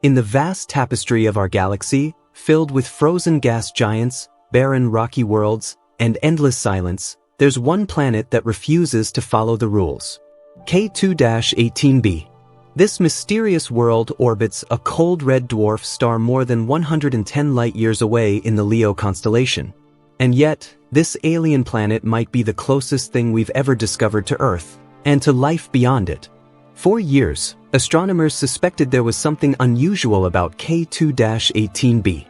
In the vast tapestry of our galaxy, filled with frozen gas giants, barren rocky worlds, and endless silence, there's one planet that refuses to follow the rules. K2-18B. This mysterious world orbits a cold red dwarf star more than 110 light-years away in the Leo constellation. And yet, this alien planet might be the closest thing we've ever discovered to Earth, and to life beyond it. For years, astronomers suspected there was something unusual about K2-18b.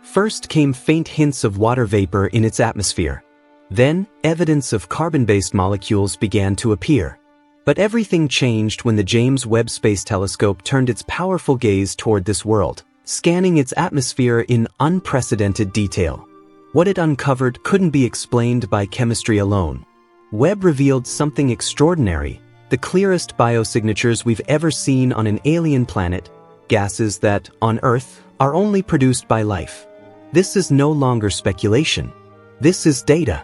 First came faint hints of water vapor in its atmosphere. Then, evidence of carbon-based molecules began to appear. But everything changed when the James Webb Space Telescope turned its powerful gaze toward this world, scanning its atmosphere in unprecedented detail. What it uncovered couldn't be explained by chemistry alone. Webb revealed something extraordinary, the clearest biosignatures we've ever seen on an alien planet, gases that, on Earth, are only produced by life. This is no longer speculation. This is data.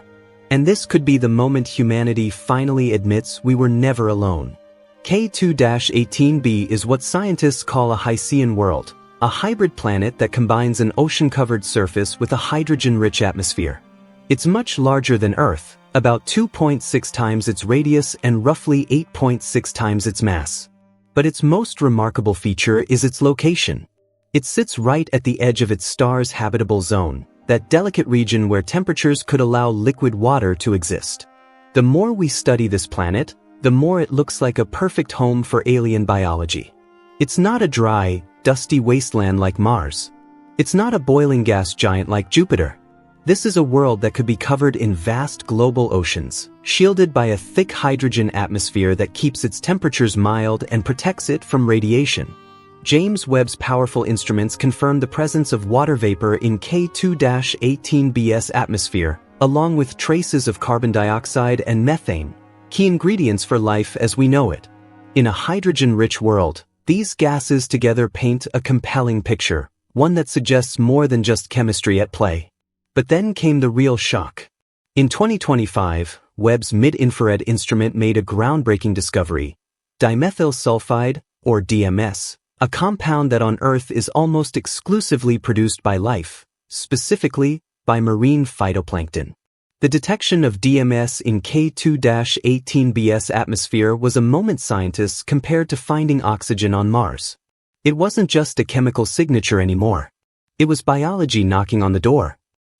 And this could be the moment humanity finally admits we were never alone. K2-18b is what scientists call a Hycean world, a hybrid planet that combines an ocean-covered surface with a hydrogen-rich atmosphere. It's much larger than Earth, about 2.6 times its radius and roughly 8.6 times its mass. But its most remarkable feature is its location. It sits right at the edge of its star's habitable zone, that delicate region where temperatures could allow liquid water to exist. The more we study this planet, the more it looks like a perfect home for alien biology. It's not a dry, dusty wasteland like Mars. It's not a boiling gas giant like Jupiter. This is a world that could be covered in vast global oceans, shielded by a thick hydrogen atmosphere that keeps its temperatures mild and protects it from radiation. James Webb's powerful instruments confirm the presence of water vapor in K2-18b's atmosphere, along with traces of carbon dioxide and methane, key ingredients for life as we know it. In a hydrogen-rich world, these gases together paint a compelling picture, one that suggests more than just chemistry at play. But then came the real shock. In 2025, Webb's mid-infrared instrument made a groundbreaking discovery: dimethyl sulfide, or DMS, a compound that on Earth is almost exclusively produced by life, specifically by marine phytoplankton. The detection of DMS in K2-18b's atmosphere was a moment scientists compared to finding oxygen on Mars. It wasn't just a chemical signature anymore. It was biology knocking on the door.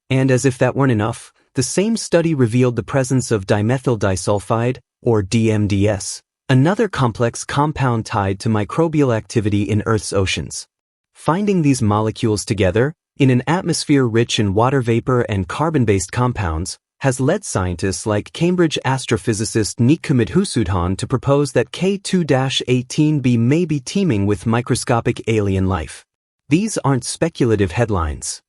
And as if that weren't enough, the same study revealed the presence of dimethyl disulfide, or DMDS, another complex compound tied to microbial activity in Earth's oceans. Finding these molecules together, in an atmosphere rich in water vapor and carbon-based compounds, has led scientists like Cambridge astrophysicist Nick Midhusudhan to propose that K2-18b may be teeming with microscopic alien life. These aren't speculative headlines.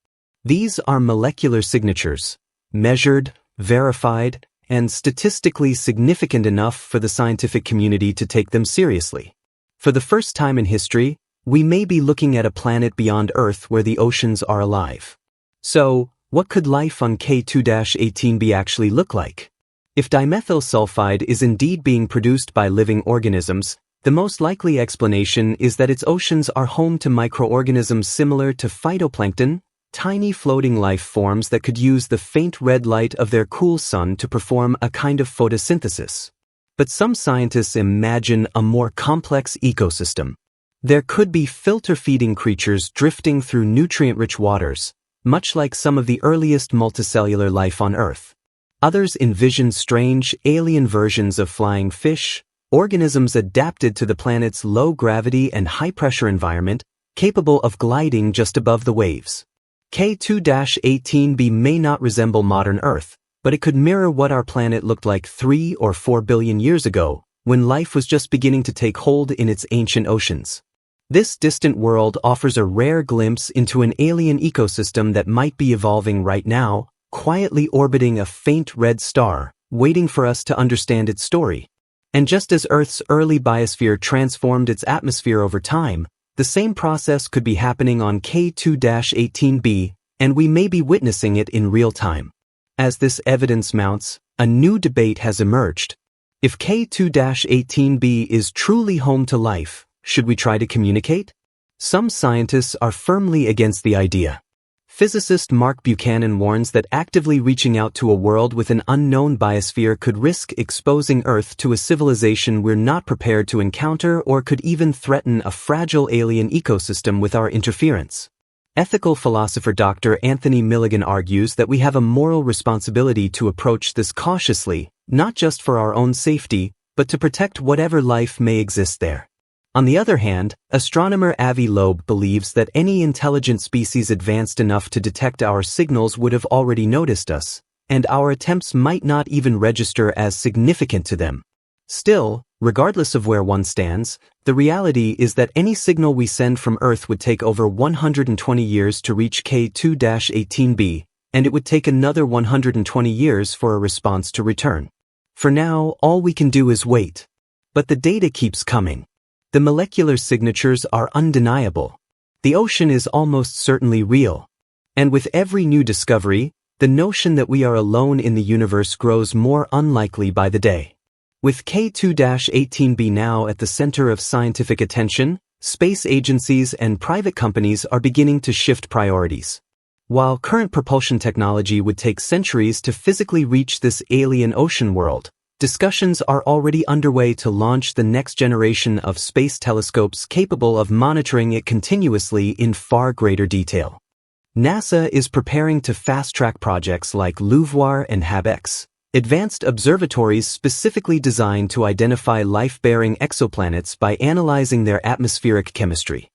These are molecular signatures, measured, verified, and statistically significant enough for the scientific community to take them seriously. For the first time in history, we may be looking at a planet beyond Earth where the oceans are alive. So, what could life on K2-18b actually look like? If dimethyl sulfide is indeed being produced by living organisms, the most likely explanation is that its oceans are home to microorganisms similar to phytoplankton, tiny floating life forms that could use the faint red light of their cool sun to perform a kind of photosynthesis. But some scientists imagine a more complex ecosystem. There could be filter-feeding creatures drifting through nutrient-rich waters, much like some of the earliest multicellular life on Earth. Others envision strange, alien versions of flying fish, organisms adapted to the planet's low gravity and high-pressure environment, capable of gliding just above the waves. K2-18b may not resemble modern Earth, but it could mirror what our planet looked like 3 or 4 billion years ago, when life was just beginning to take hold in its ancient oceans. This distant world offers a rare glimpse into an alien ecosystem that might be evolving right now, quietly orbiting a faint red star, waiting for us to understand its story. And just as Earth's early biosphere transformed its atmosphere over time, the same process could be happening on K2-18b, and we may be witnessing it in real time. As this evidence mounts, a new debate has emerged. If K2-18b is truly home to life, should we try to communicate? Some scientists are firmly against the idea. Physicist Mark Buchanan warns that actively reaching out to a world with an unknown biosphere could risk exposing Earth to a civilization we're not prepared to encounter or could even threaten a fragile alien ecosystem with our interference. Ethical philosopher Dr. Anthony Milligan argues that we have a moral responsibility to approach this cautiously, not just for our own safety, but to protect whatever life may exist there. On the other hand, astronomer Avi Loeb believes that any intelligent species advanced enough to detect our signals would have already noticed us, and our attempts might not even register as significant to them. Still, regardless of where one stands, the reality is that any signal we send from Earth would take over 120 years to reach K2-18B, and it would take another 120 years for a response to return. For now, all we can do is wait. But the data keeps coming. The molecular signatures are undeniable. The ocean is almost certainly real. And with every new discovery, the notion that we are alone in the universe grows more unlikely by the day. With K2-18B now at the center of scientific attention, space agencies and private companies are beginning to shift priorities. While current propulsion technology would take centuries to physically reach this alien ocean world, discussions are already underway to launch the next generation of space telescopes capable of monitoring it continuously in far greater detail. NASA is preparing to fast-track projects like LUVOIR and HabEx, advanced observatories specifically designed to identify life-bearing exoplanets by analyzing their atmospheric chemistry.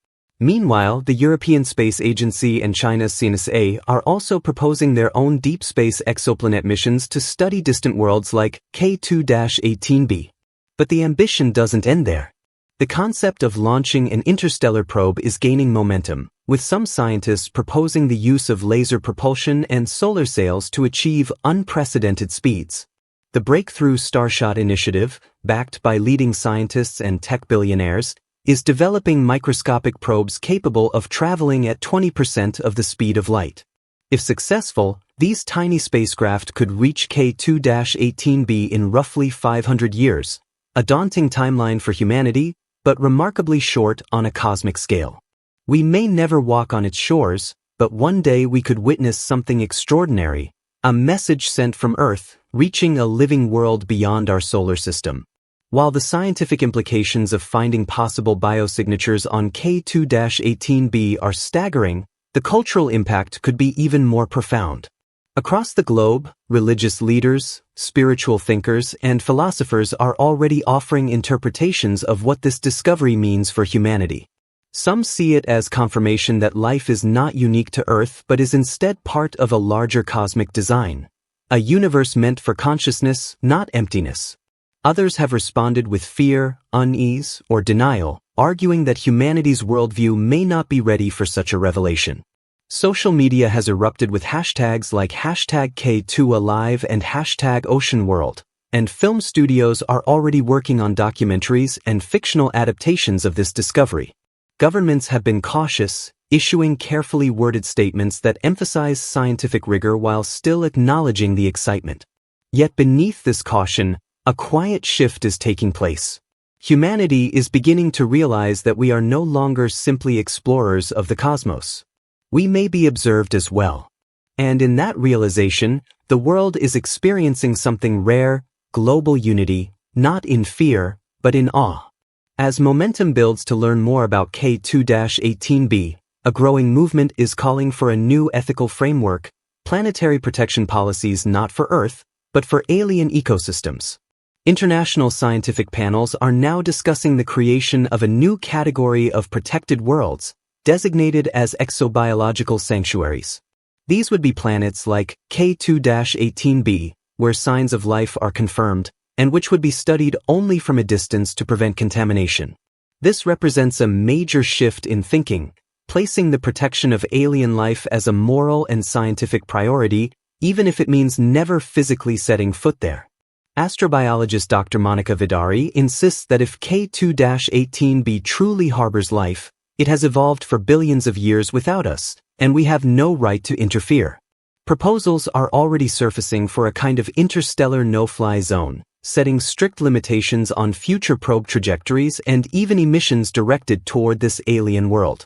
Meanwhile, the European Space Agency and China's CNSA are also proposing their own deep space exoplanet missions to study distant worlds like K2-18B. But the ambition doesn't end there. The concept of launching an interstellar probe is gaining momentum, with some scientists proposing the use of laser propulsion and solar sails to achieve unprecedented speeds. The Breakthrough Starshot initiative, backed by leading scientists and tech billionaires, is developing microscopic probes capable of traveling at 20% of the speed of light. If successful, these tiny spacecraft could reach K2-18B in roughly 500 years, a daunting timeline for humanity, but remarkably short on a cosmic scale. We may never walk on its shores, but one day we could witness something extraordinary, a message sent from Earth, reaching a living world beyond our solar system. While the scientific implications of finding possible biosignatures on K2-18B are staggering, the cultural impact could be even more profound. Across the globe, religious leaders, spiritual thinkers, and philosophers are already offering interpretations of what this discovery means for humanity. Some see it as confirmation that life is not unique to Earth but is instead part of a larger cosmic design, a universe meant for consciousness, not emptiness. Others have responded with fear, unease, or denial, arguing that humanity's worldview may not be ready for such a revelation. Social media has erupted with hashtags like #K2Alive and #OceanWorld, and film studios are already working on documentaries and fictional adaptations of this discovery. Governments have been cautious, issuing carefully worded statements that emphasize scientific rigor while still acknowledging the excitement. Yet beneath this caution, a quiet shift is taking place. Humanity is beginning to realize that we are no longer simply explorers of the cosmos. We may be observed as well. And in that realization, the world is experiencing something rare, global unity, not in fear, but in awe. As momentum builds to learn more about K2-18B, a growing movement is calling for a new ethical framework, planetary protection policies not for Earth, but for alien ecosystems. International scientific panels are now discussing the creation of a new category of protected worlds, designated as exobiological sanctuaries. These would be planets like K2-18B, where signs of life are confirmed, and which would be studied only from a distance to prevent contamination. This represents a major shift in thinking, placing the protection of alien life as a moral and scientific priority, even if it means never physically setting foot there. Astrobiologist Dr. Monica Vidari insists that if K2-18B truly harbors life, it has evolved for billions of years without us, and we have no right to interfere. Proposals are already surfacing for a kind of interstellar no-fly zone, setting strict limitations on future probe trajectories and even emissions directed toward this alien world.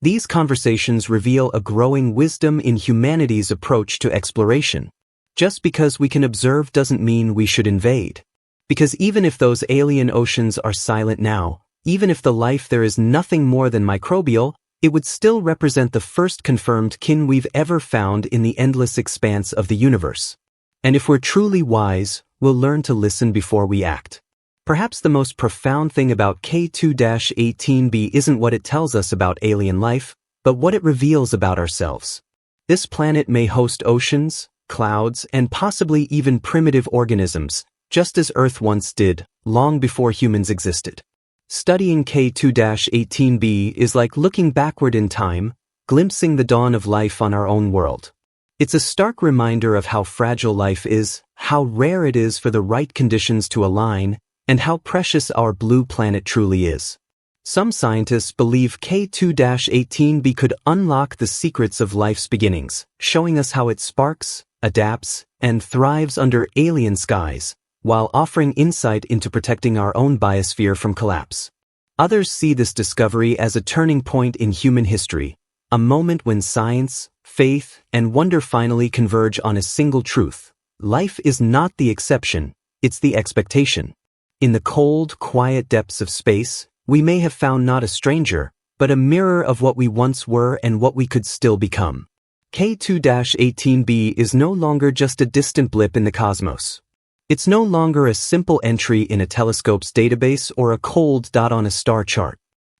These conversations reveal a growing wisdom in humanity's approach to exploration. Just because we can observe doesn't mean we should invade. Because even if those alien oceans are silent now, even if the life there is nothing more than microbial, it would still represent the first confirmed kin we've ever found in the endless expanse of the universe. And if we're truly wise, we'll learn to listen before we act. Perhaps the most profound thing about K2-18B isn't what it tells us about alien life, but what it reveals about ourselves. This planet may host oceans, clouds, and possibly even primitive organisms, just as Earth once did, long before humans existed. Studying K2-18B is like looking backward in time, glimpsing the dawn of life on our own world. It's a stark reminder of how fragile life is, how rare it is for the right conditions to align, and how precious our blue planet truly is. Some scientists believe K2-18B could unlock the secrets of life's beginnings, showing us how it sparks, adapts, and thrives under alien skies, while offering insight into protecting our own biosphere from collapse. Others see this discovery as a turning point in human history, a moment when science, faith, and wonder finally converge on a single truth. Life is not the exception, it's the expectation. In the cold, quiet depths of space, we may have found not a stranger, but a mirror of what we once were and what we could still become. K2-18B is no longer just a distant blip in the cosmos. It's no longer a simple entry in a telescope's database or a cold dot on a star chart.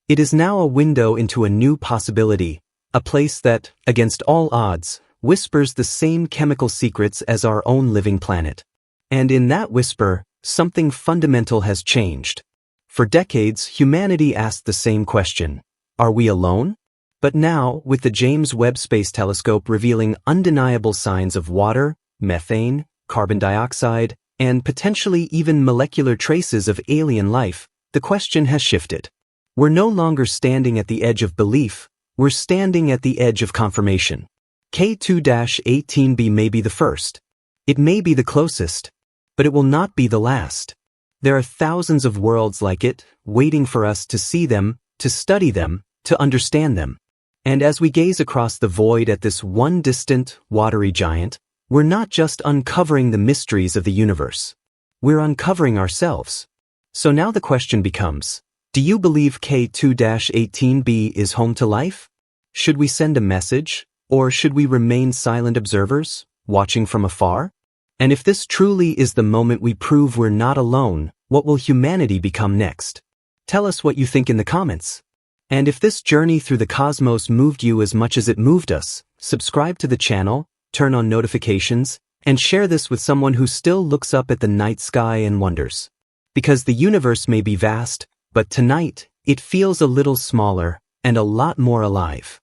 It is now a window into a new possibility, a place that, against all odds, whispers the same chemical secrets as our own living planet. And in that whisper, something fundamental has changed. For decades, humanity asked the same question: are we alone? But now, with the James Webb Space Telescope revealing undeniable signs of water, methane, carbon dioxide, and potentially even molecular traces of alien life, the question has shifted. We're no longer standing at the edge of belief, we're standing at the edge of confirmation. K2-18B may be the first. It may be the closest, but it will not be the last. There are thousands of worlds like it, waiting for us to see them, to study them, to understand them. And as we gaze across the void at this one distant, watery giant, we're not just uncovering the mysteries of the universe. We're uncovering ourselves. So now the question becomes, do you believe K2-18B is home to life? Should we send a message, or should we remain silent observers, watching from afar? And if this truly is the moment we prove we're not alone, what will humanity become next? Tell us what you think in the comments. And if this journey through the cosmos moved you as much as it moved us, subscribe to the channel, turn on notifications, and share this with someone who still looks up at the night sky and wonders. Because the universe may be vast, but tonight, it feels a little smaller and a lot more alive.